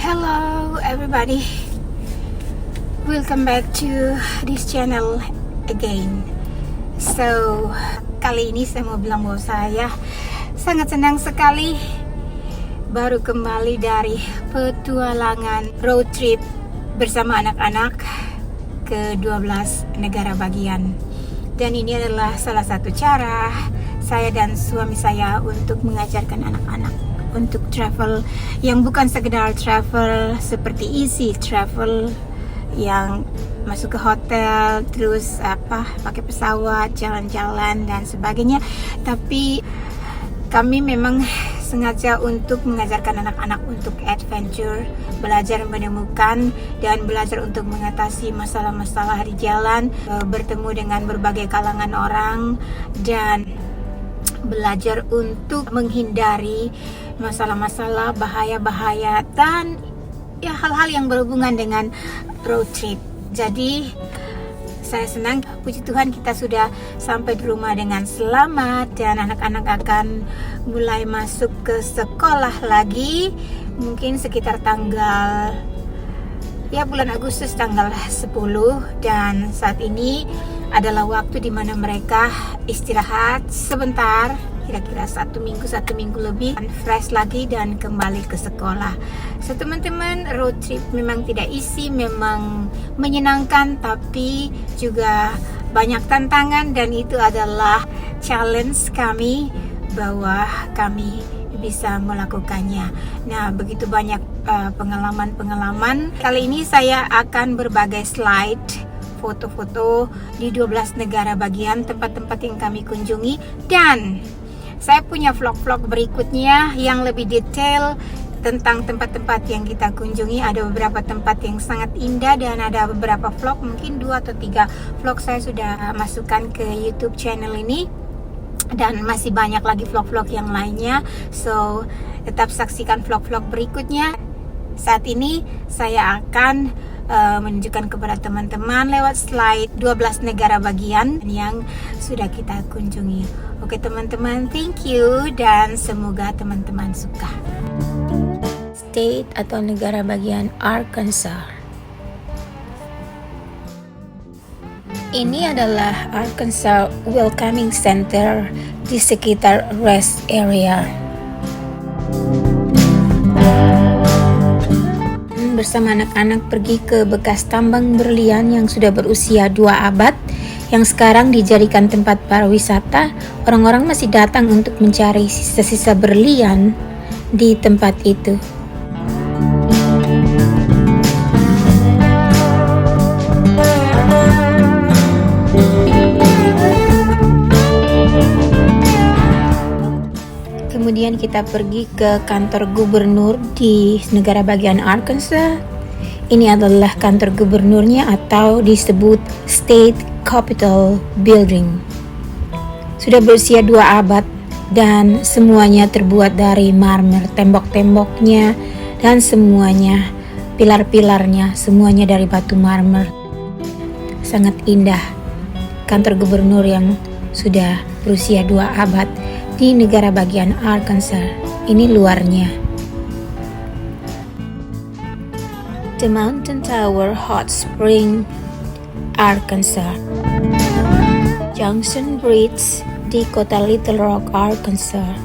Hello everybody, welcome back to this channel again. So kali ini saya mau bilang bahwa saya sangat senang sekali baru kembali dari petualangan road trip bersama anak-anak ke 12 negara bagian. Dan ini adalah salah satu cara saya dan suami saya untuk mengajarkan anak-anak untuk travel yang bukan sekedar travel seperti easy travel yang masuk ke hotel terus pakai pesawat, jalan-jalan dan sebagainya, tapi kami memang sengaja untuk mengajarkan anak-anak untuk adventure, belajar menemukan dan belajar untuk mengatasi masalah-masalah di jalan, bertemu dengan berbagai kalangan orang dan belajar untuk menghindari masalah-masalah, bahaya-bahaya dan ya hal-hal yang berhubungan dengan road trip. Jadi saya senang, puji Tuhan kita sudah sampai di rumah dengan selamat dan anak-anak akan mulai masuk ke sekolah lagi mungkin sekitar tanggal bulan Agustus tanggal 10, dan saat ini adalah waktu di mana mereka istirahat sebentar, kira-kira satu minggu lebih, dan fresh lagi dan kembali ke sekolah. So teman-teman, road trip memang tidak easy, memang menyenangkan tapi juga banyak tantangan, dan itu adalah challenge kami bahwa kami bisa melakukannya. Nah, begitu banyak pengalaman-pengalaman. Kali ini saya akan berbagi slide foto-foto di 12 negara bagian tempat-tempat yang kami kunjungi, dan saya punya vlog-vlog berikutnya yang lebih detail tentang tempat-tempat yang kita kunjungi. Ada beberapa tempat yang sangat indah dan ada beberapa vlog, mungkin 2 atau 3 vlog saya sudah masukkan ke YouTube channel ini, dan masih banyak lagi vlog-vlog yang lainnya. So tetap saksikan vlog-vlog berikutnya. Saat ini saya akan menunjukkan kepada teman-teman lewat slide 12 negara bagian yang sudah kita kunjungi. Oke teman-teman, thank you dan semoga teman-teman suka. State atau negara bagian Arkansas. Ini adalah Arkansas Welcoming Center di sekitar rest area. Bersama anak-anak pergi ke bekas tambang berlian yang sudah berusia 2 abad yang sekarang dijadikan tempat pariwisata. Orang-orang masih datang untuk mencari sisa-sisa berlian di tempat itu. Kemudian kita pergi ke kantor gubernur di negara bagian Arkansas. Ini adalah kantor gubernurnya atau disebut State Capitol Building. Sudah berusia 2 abad dan semuanya terbuat dari marmer, tembok-temboknya dan semuanya, pilar-pilarnya semuanya dari batu marmer. Sangat indah kantor gubernur yang sudah berusia 2 abad di negara bagian Arkansas. Ini luarnya. The Mountain Tower Hot Spring, Arkansas. Junction Bridge di kota Little Rock, Arkansas.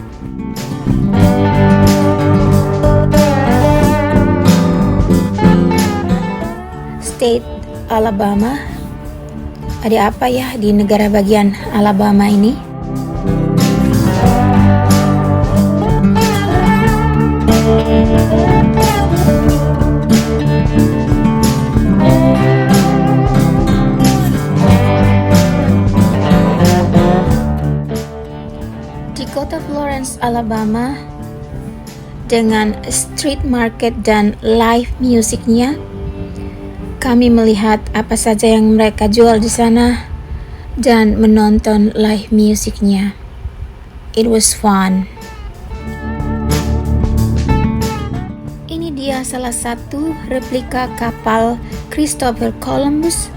State Alabama. Ada apa ya di negara bagian Alabama ini? Di kota Florence, Alabama, dengan street market dan live musiknya, kami melihat apa saja yang mereka jual di sana dan menonton live musiknya. It was fun. Ini dia salah satu replika kapal Christopher Columbus.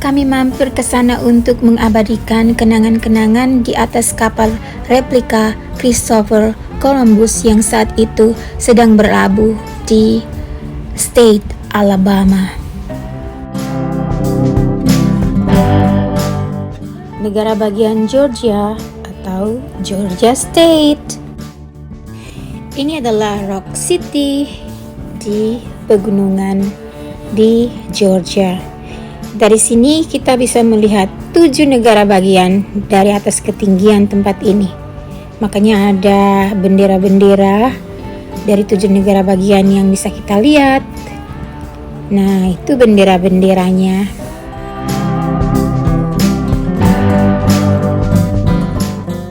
Kami mampir ke sana untuk mengabadikan kenangan-kenangan di atas kapal replika Christopher Columbus yang saat itu sedang berlabuh di State Alabama. Negara bagian Georgia atau Georgia State. Ini adalah Rock City di pegunungan di Georgia. Dari sini kita bisa melihat 7 negara bagian dari atas ketinggian tempat ini. Makanya ada bendera-bendera dari 7 negara bagian yang bisa kita lihat. Nah, itu bendera-benderanya.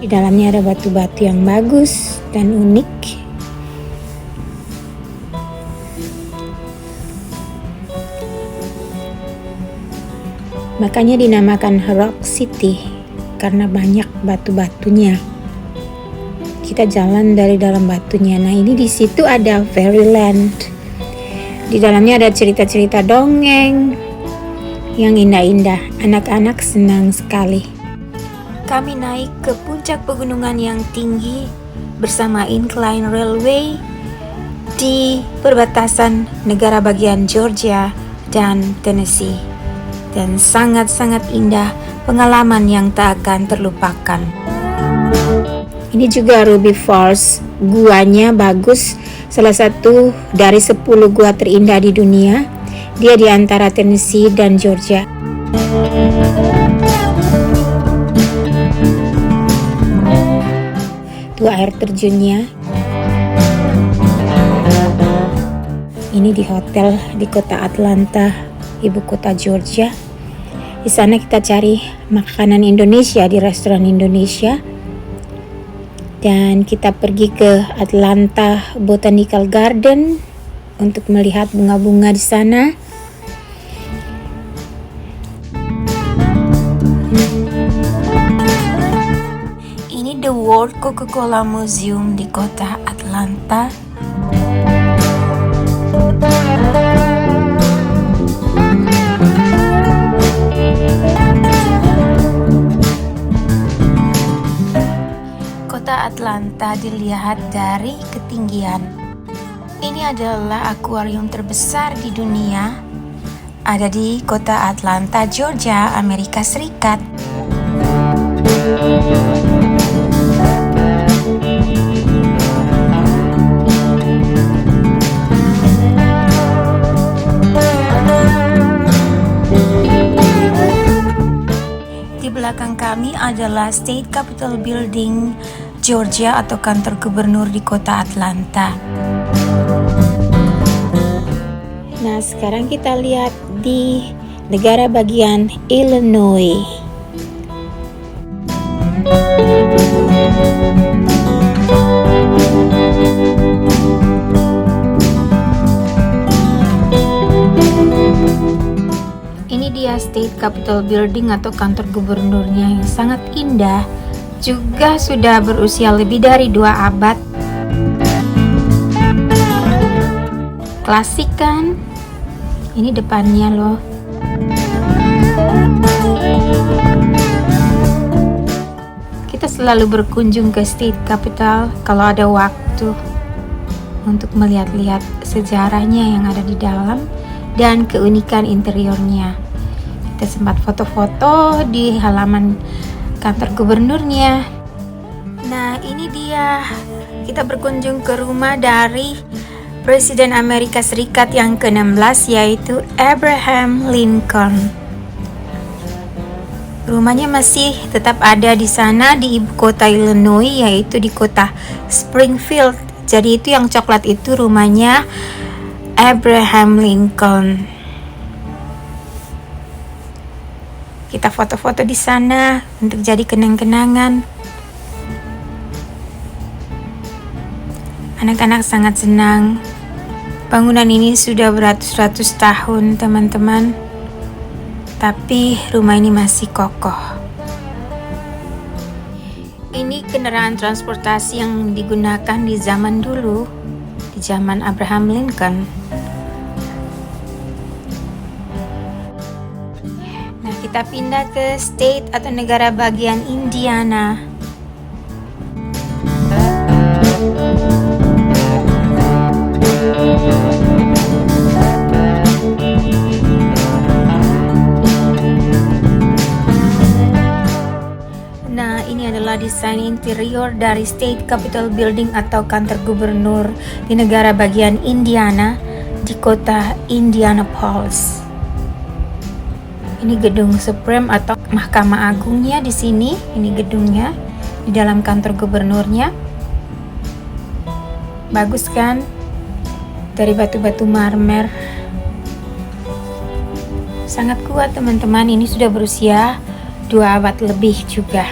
Di dalamnya ada batu-batu yang bagus dan unik. Makanya dinamakan Rock City karena banyak batu-batunya. Kita jalan dari dalam batunya. Nah, ini di situ ada Fairyland. Di dalamnya ada cerita-cerita dongeng yang indah-indah. Anak-anak senang sekali. Kami naik ke puncak pegunungan yang tinggi bersama Incline Railway di perbatasan negara bagian Georgia dan Tennessee. Dan sangat-sangat indah, pengalaman yang tak akan terlupakan. Ini juga Ruby Falls, guanya bagus, salah satu dari 10 gua terindah di dunia. Dia di antara Tennessee dan Georgia. Itu air terjunnya. Ini di hotel di kota Atlanta, ibu kota Georgia. Di sana kita cari makanan Indonesia di restoran Indonesia. Dan kita pergi ke Atlanta Botanical Garden untuk melihat bunga-bunga di sana. Ini The World Coca-Cola Museum di kota Atlanta. Atlanta dilihat dari ketinggian. Ini adalah akuarium terbesar di dunia. Ada di kota Atlanta, Georgia, Amerika Serikat. Di belakang kami adalah State Capitol Building Georgia atau kantor gubernur di kota Atlanta. Nah, sekarang kita lihat di negara bagian Illinois. Ini dia State Capitol Building atau kantor gubernurnya yang sangat indah. Juga sudah berusia lebih dari 2 abad. Klasik kan? Ini depannya loh. Kita selalu berkunjung ke State Capitol kalau ada waktu untuk melihat-lihat sejarahnya yang ada di dalam dan keunikan interiornya. Kita sempat foto-foto di halaman kantor gubernurnya. Nah, ini dia. Kita berkunjung ke rumah dari Presiden Amerika Serikat yang ke-16, yaitu Abraham Lincoln. Rumahnya masih tetap ada di sana di ibu kota Illinois, yaitu di kota Springfield. Jadi itu yang coklat itu rumahnya Abraham Lincoln. Kita foto-foto di sana untuk jadi kenang-kenangan. Anak-anak sangat senang. Bangunan ini sudah beratus-ratus tahun, teman-teman. Tapi rumah ini masih kokoh. Ini kendaraan transportasi yang digunakan di zaman dulu, di zaman Abraham Lincoln. Kita pindah ke state atau negara bagian Indiana. interior dari State Capitol Building atau kantor gubernur di negara bagian Indiana di kota Indianapolis. Ini gedung Supreme atau Mahkamah Agungnya di sini. Ini gedungnya di dalam kantor gubernurnya. Bagus kan? Dari batu-batu marmer. Sangat kuat teman-teman. Ini sudah berusia 2 abad lebih juga.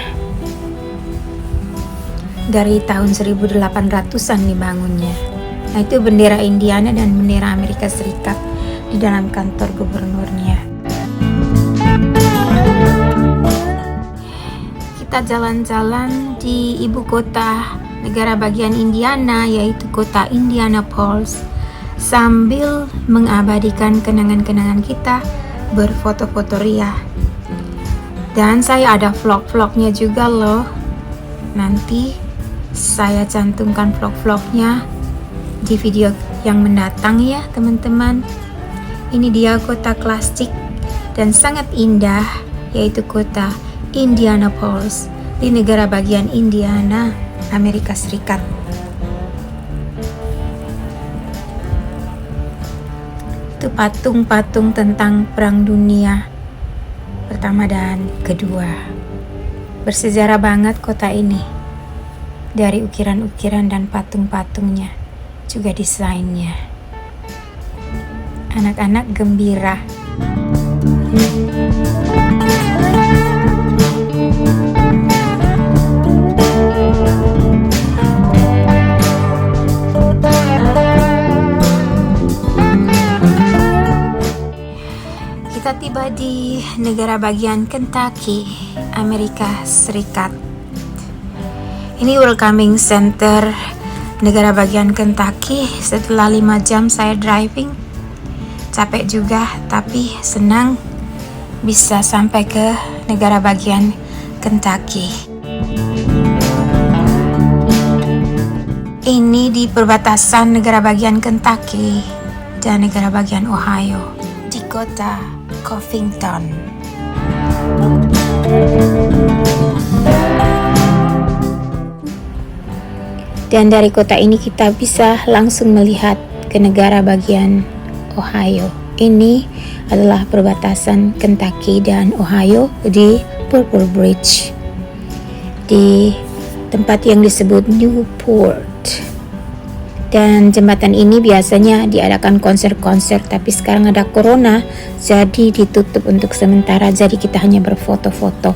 Dari tahun 1800-an dibangunnya. Nah, itu bendera Indiana dan bendera Amerika Serikat di dalam kantor gubernurnya. Kita jalan-jalan di ibu kota negara bagian Indiana, yaitu kota Indianapolis, sambil mengabadikan kenangan-kenangan kita berfoto-foto ria. Dan saya ada vlog-vlognya juga loh. Nanti saya cantumkan vlog-vlognya di video yang mendatang ya teman-teman. Ini dia kota klasik dan sangat indah, yaitu kota Indianapolis di negara bagian Indiana, Amerika Serikat. Itu patung-patung tentang Perang Dunia Pertama dan Kedua. Bersejarah banget kota ini. Dari ukiran-ukiran dan patung-patungnya, juga desainnya. Anak-anak gembira. Kita tiba di negara bagian Kentucky, Amerika Serikat. Ini welcoming center negara bagian Kentucky. Setelah 5 jam saya driving, capek juga, tapi senang bisa sampai ke negara bagian Kentucky. Ini di perbatasan negara bagian Kentucky dan negara bagian Ohio di kota Covington. Dan dari kota ini kita bisa langsung melihat ke negara bagian Ohio. Ini adalah perbatasan Kentucky dan Ohio di Purple Bridge, di tempat yang disebut Newport. Dan jembatan ini biasanya diadakan konser-konser, tapi sekarang ada corona, jadi ditutup untuk sementara, jadi kita hanya berfoto-foto.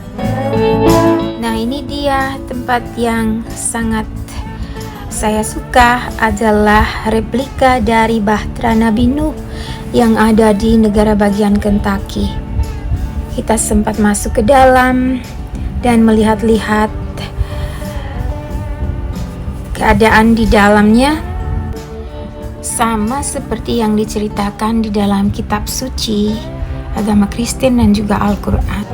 Nah, ini dia tempat yang sangat saya suka, adalah replika dari Bahtera Nabi Nuh yang ada di negara bagian Kentucky. Kita sempat masuk ke dalam dan melihat-lihat keadaan di dalamnya, sama seperti yang diceritakan di dalam kitab suci agama Kristen dan juga Al-Quran.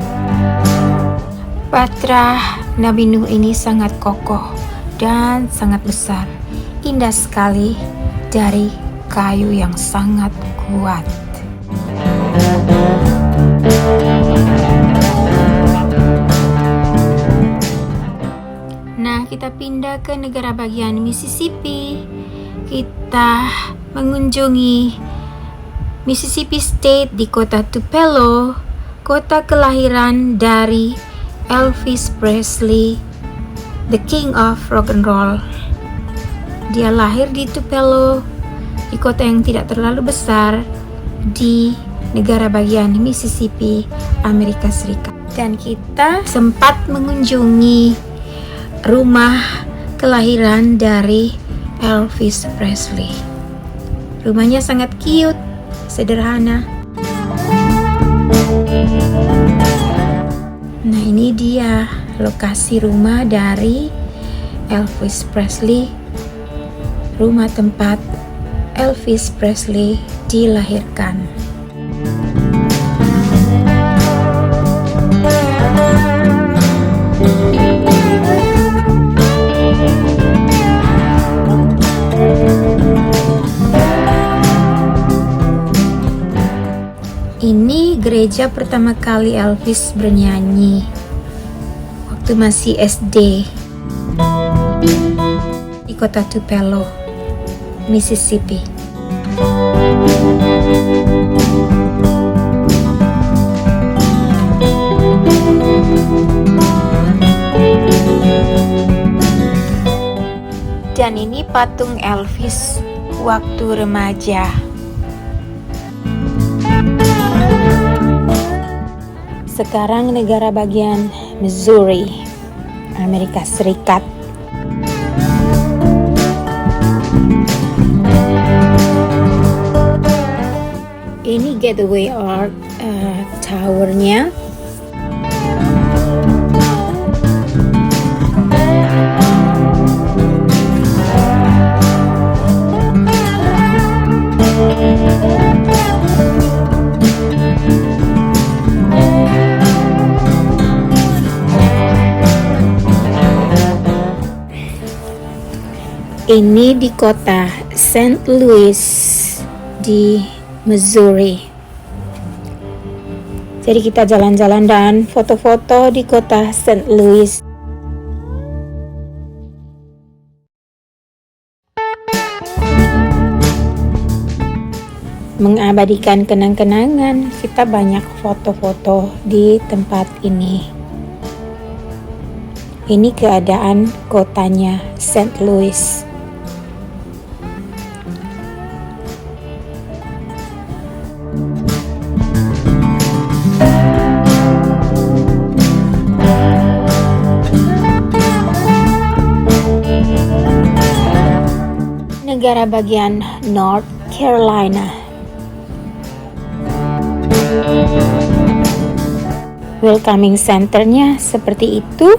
Bahtera Nabi Nuh ini sangat kokoh dan sangat besar, indah sekali, dari kayu yang sangat kuat. Nah, kita pindah ke negara bagian Mississippi. Kita mengunjungi Mississippi State di kota Tupelo, kota kelahiran dari Elvis Presley, the king of rock and roll. Dia lahir di Tupelo, di kota yang tidak terlalu besar di negara bagian Mississippi, Amerika Serikat. Dan kita sempat mengunjungi rumah kelahiran dari Elvis Presley. Rumahnya sangat cute, sederhana. Nah, ini dia lokasi rumah dari Elvis Presley, rumah tempat Elvis Presley dilahirkan. Ini gereja pertama kali Elvis bernyanyi waktu masih SD. kota Tupelo, Mississippi. Dan ini patung Elvis waktu remaja. Sekarang negara bagian Missouri, Amerika Serikat. Ini Gateway Arch towernya. Ini di kota St. Louis di Missouri. Jadi kita jalan-jalan dan foto-foto di kota St. Louis. Mengabadikan kenang-kenangan, kita banyak foto-foto di tempat ini. Ini keadaan kotanya St. Louis. Negara bagian North Carolina. Welcoming centernya seperti itu.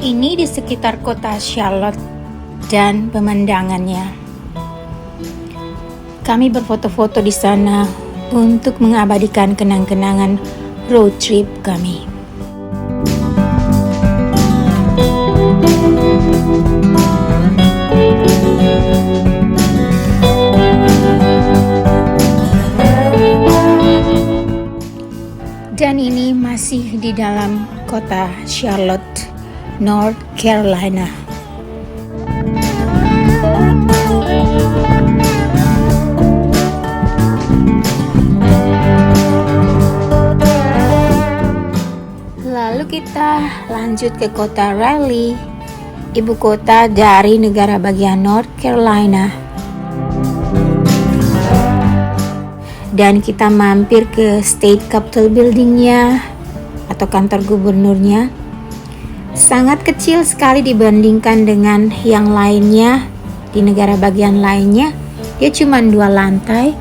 Ini di sekitar kota Charlotte dan pemandangannya. Kami berfoto-foto di sana untuk mengabadikan kenang-kenangan road trip kami. Dan ini masih di dalam kota Charlotte, North Carolina. Lalu kita lanjut ke kota Raleigh, ibu kota dari negara bagian North Carolina. Dan kita mampir ke State Capitol Building-nya atau kantor gubernurnya. Sangat kecil sekali dibandingkan dengan yang lainnya di negara bagian lainnya. Dia cuma 2 lantai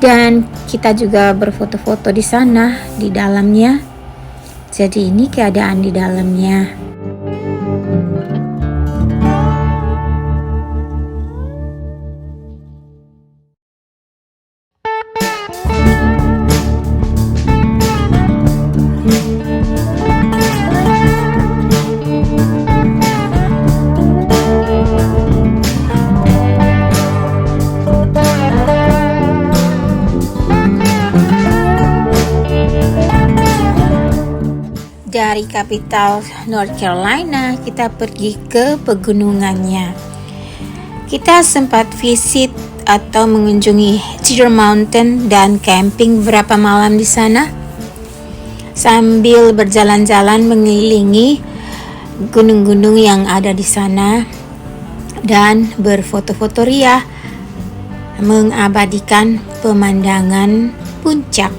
dan kita juga berfoto-foto di sana di dalamnya. Jadi ini keadaan di dalamnya. Dari kapital North Carolina, kita pergi ke pegunungannya. Kita sempat visit atau mengunjungi Cedar Mountain dan camping beberapa malam di sana. Sambil berjalan-jalan mengelilingi gunung-gunung yang ada di sana dan berfoto-foto ria mengabadikan pemandangan puncak.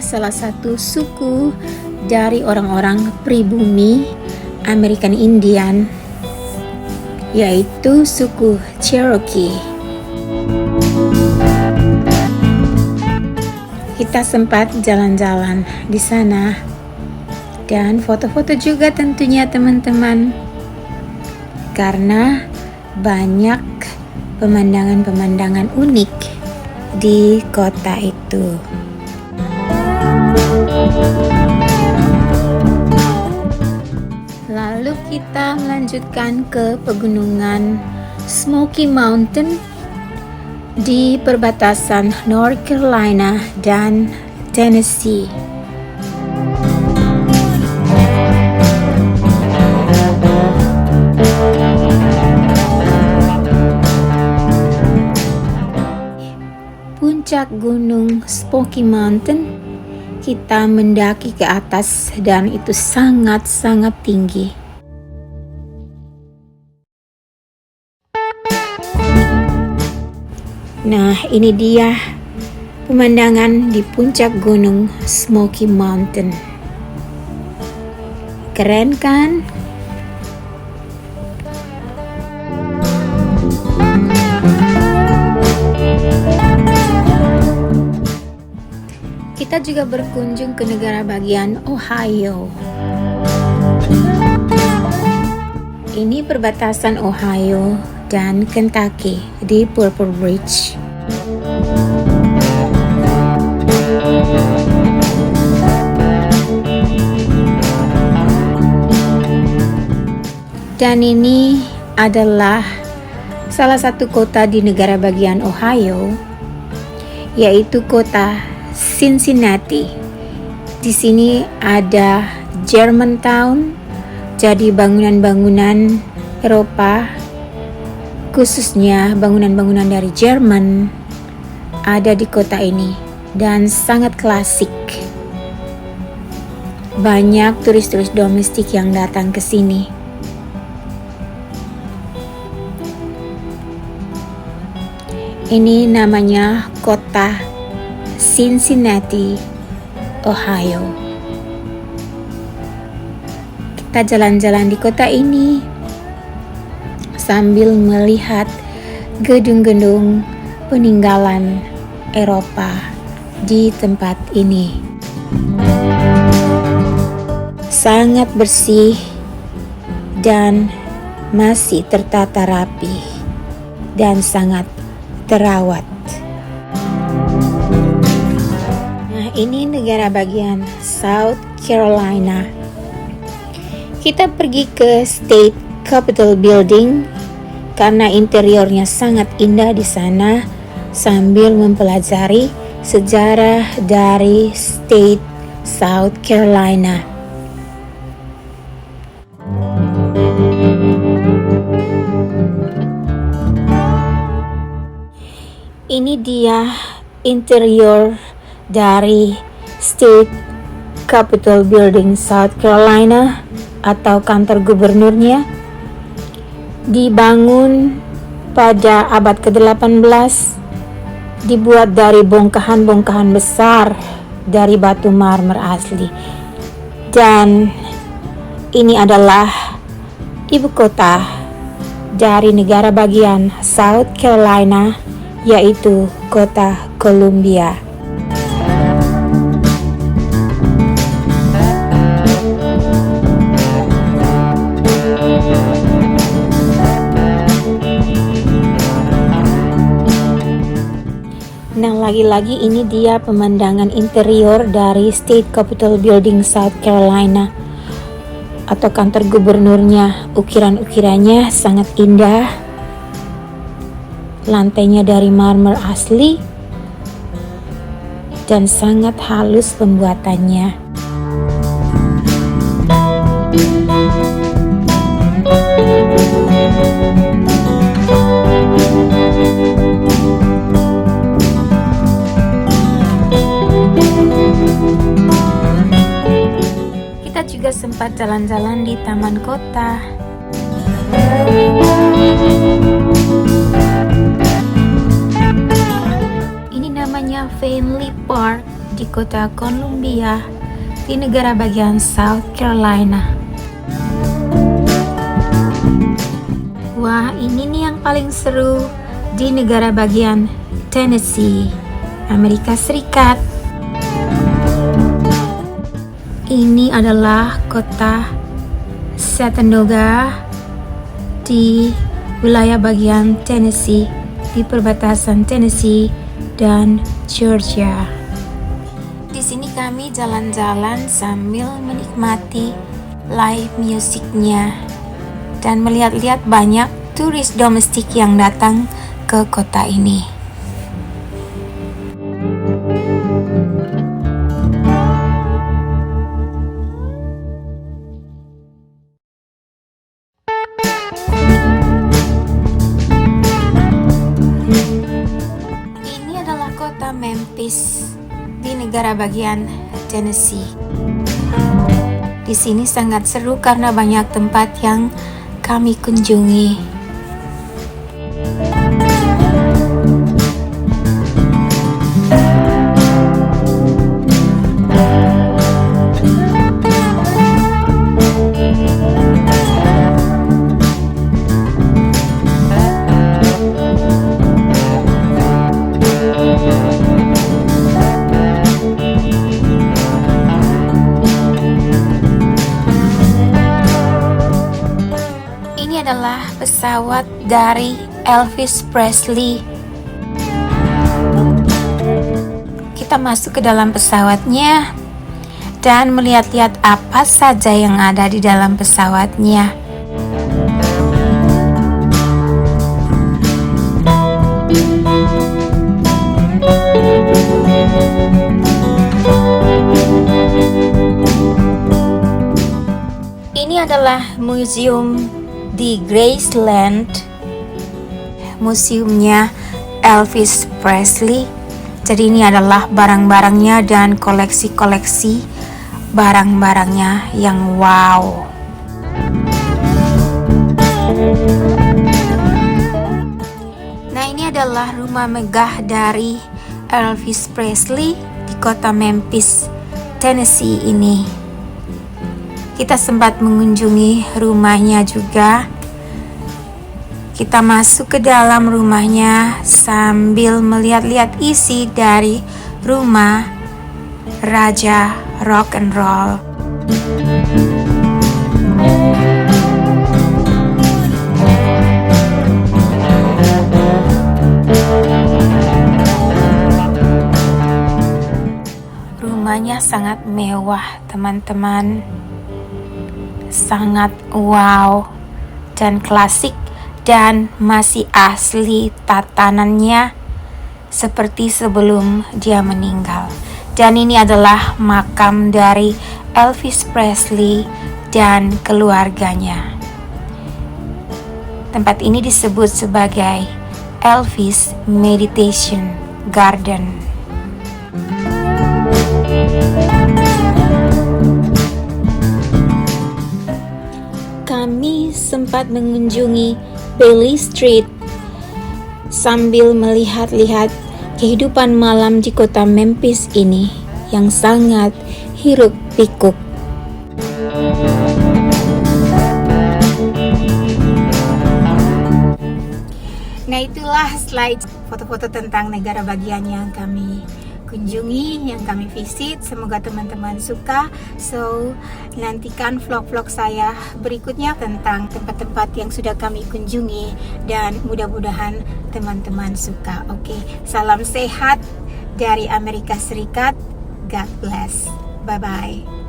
Salah satu suku dari orang-orang pribumi American Indian, yaitu suku Cherokee. kita sempat jalan-jalan di sana dan foto-foto juga tentunya teman-teman, karena banyak pemandangan-pemandangan unik di kota itu. Lalu kita melanjutkan ke pegunungan Smoky Mountain di perbatasan North Carolina dan Tennessee. Puncak gunung Smoky Mountain, kita mendaki ke atas dan itu sangat-sangat tinggi. Nah, ini dia pemandangan di puncak gunung Smoky Mountain. Keren kan? Kita juga berkunjung ke negara bagian Ohio. Ini perbatasan Ohio dan Kentucky di Purple Bridge. Dan ini adalah salah satu kota di negara bagian Ohio, yaitu kota Cincinnati. Di sini ada Germantown, jadi bangunan-bangunan Eropa, khususnya bangunan-bangunan dari Jerman, ada di kota ini dan sangat klasik. Banyak turis-turis domestik yang datang ke sini. Ini namanya kota Cincinnati, Ohio. Kita jalan-jalan di kota ini sambil melihat gedung-gedung peninggalan Eropa di tempat ini. Sangat bersih dan masih tertata rapi dan sangat terawat. Nah, ini negara bagian South Carolina. Kita pergi ke State Capitol Building karena interiornya sangat indah di sana, sambil mempelajari sejarah dari State South Carolina. Ini dia interior dari State Capitol Building South Carolina atau kantor gubernurnya. Dibangun pada abad ke-18, dibuat dari bongkahan-bongkahan besar dari batu marmer asli. Dan ini adalah ibu kota dari negara bagian South Carolina, yaitu kota Columbia. Nah, lagi-lagi ini dia pemandangan interior dari State Capitol Building South Carolina atau kantor gubernurnya. Ukiran-ukirannya sangat indah. Lantainya dari marmer asli dan sangat halus pembuatannya. Kita juga sempat jalan-jalan di taman kota. Ini namanya Fenley Park di kota Columbia di negara bagian South Carolina. Wah, ini nih yang paling seru di negara bagian Tennessee, Amerika Serikat. Ini adalah kota Chattanooga di wilayah bagian Tennessee, di perbatasan Tennessee dan Georgia. Di sini kami jalan-jalan sambil menikmati live musiknya dan melihat-lihat banyak turis domestik yang datang ke kota ini. Ini adalah kota Memphis di negara bagian Tennessee. Di sini sangat seru karena banyak tempat yang kami kunjungi. Ini adalah pesawat dari Elvis Presley. Kita masuk ke dalam pesawatnya dan melihat-lihat apa saja yang ada di dalam pesawatnya. Ini adalah museum di Graceland, museumnya Elvis Presley. Jadi ini adalah barang-barangnya dan koleksi-koleksi barang-barangnya yang wow. Nah, ini adalah rumah megah dari Elvis Presley di kota Memphis, Tennessee ini. Kita sempat mengunjungi rumahnya juga. Kita masuk ke dalam rumahnya sambil melihat-lihat isi dari rumah Raja Rock and Roll. Rumahnya sangat mewah, teman-teman. Sangat wow dan klasik dan masih asli tatanannya seperti sebelum dia meninggal. Dan ini adalah makam dari Elvis Presley dan keluarganya. Tempat ini disebut sebagai Elvis Meditation Garden. Kami sempat mengunjungi Bailey Street sambil melihat-lihat kehidupan malam di kota Memphis ini yang sangat hiruk-pikuk. Nah, itulah slide foto-foto tentang negara bagian yang kami kunjungi, yang kami visit. Semoga teman-teman suka. So, nantikan vlog-vlog saya berikutnya tentang tempat-tempat yang sudah kami kunjungi dan mudah-mudahan teman-teman suka. Oke, salam sehat dari Amerika Serikat. God bless. Bye-bye.